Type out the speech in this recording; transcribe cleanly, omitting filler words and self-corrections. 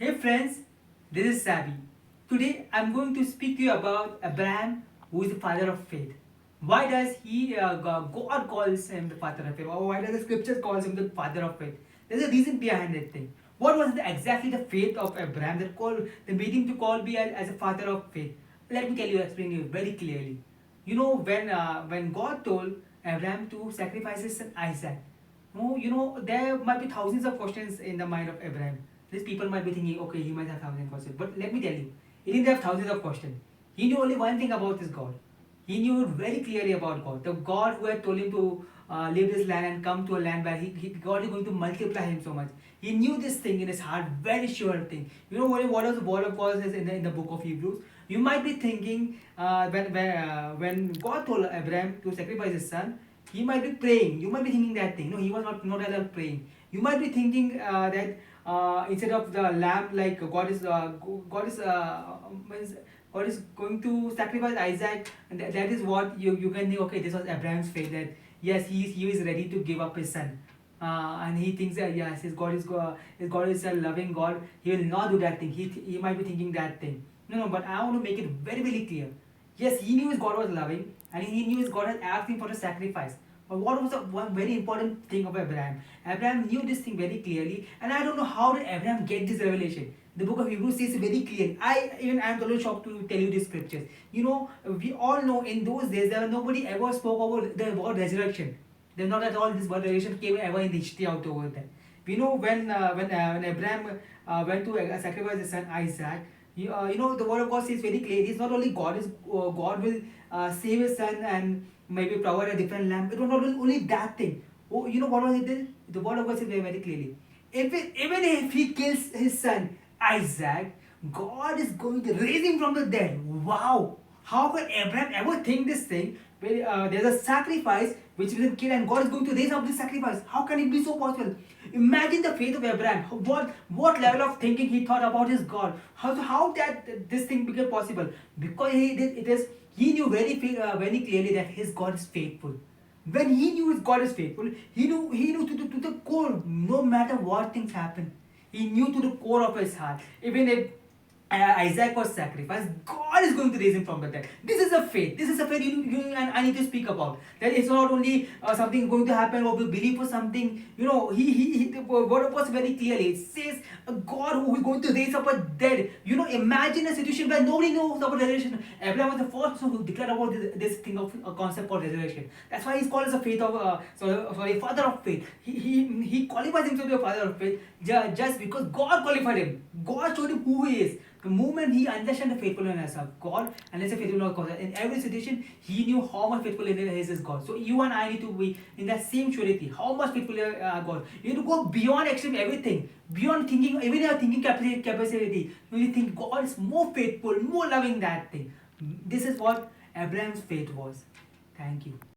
Hey friends, this is Sabi. Today I'm going to speak to you about Abraham, who is the father of faith. Why does God calls him the father of faith? Or why does the scriptures calls him the father of faith? There's a reason behind that thing. What was exactly the faith of Abraham that made him to call me as a father of faith? Let me explain you very clearly. You know when God told Abraham to sacrifice his son Isaac, no, there might be thousands of questions in the mind of Abraham. These people might be thinking, okay, he might have thousands of questions. But let me tell you, he didn't have thousands of questions. He knew only one thing about this God. He knew very clearly about God. The God who had told him to leave this land and come to a land where God is going to multiply him so much. He knew this thing in his heart, very sure thing. You know what was the word of God says in the book of Hebrews? You might be thinking when God told Abraham to sacrifice his son, he might be praying. You might be thinking that thing. No, he was not at all praying. You might be thinking that instead of the lamb, like means God is going to sacrifice Isaac, and that is what you can think. Okay, this was Abraham's faith that yes, he is ready to give up his son. And he thinks that yes, his God is a loving God. He will not do that thing. He might be thinking that thing. No, but I want to make it very clear. Yes, he knew his God was loving, and he knew his God had asked him for a sacrifice. But what was the one very important thing of Abraham? Abraham knew this thing very clearly, and I don't know how did Abraham get this revelation. The book of Hebrews says very clearly. I am totally shocked to tell you these scriptures. You know, we all know in those days nobody ever spoke about the word resurrection. There's not at all this word resurrection came ever in the history out over there. We know when Abraham went to sacrifice his son Isaac. The word of God says very clear. It's not only God will save his son and maybe provide a different lamb. It was not only that thing. Oh, you know what was it? The word of God says very clearly. Even if he kills his son Isaac, God is going to raise him from the dead. Wow! How can Abraham ever think this thing? Where there's a sacrifice which will kill, and God is going to raise up this sacrifice. How can it be so possible? Imagine the faith of Abraham. What level of thinking he thought about his God? How that this thing became possible? Because he knew very clearly that his God is faithful. When he knew his God is faithful, he knew to the core. No matter what things happen, he knew to the core of his heart. Even if Isaac was sacrificed, God is going to raise him from the dead. This is a faith. This is a faith and I need to speak about. That it's not only something going to happen or we believe for something. You know, the word of God very clearly. It says a God who is going to raise up a dead. You know, imagine a situation where nobody knows about resurrection. Abraham was the first person who declared about this thing of a concept called resurrection. That's why he's called as a faith of father of faith. He qualifies himself to be a father of faith just because God qualified him. God showed him who he is. The moment he understood the faithfulness of God and let's say faithfulness of God, in every situation he knew how much faithful is God. So you and I need to be in that same surety. How much faithful God. You need to go beyond extreme everything, beyond thinking, even your thinking capacity. You need to think God is more faithful, more loving that thing. This is what Abraham's faith was. Thank you.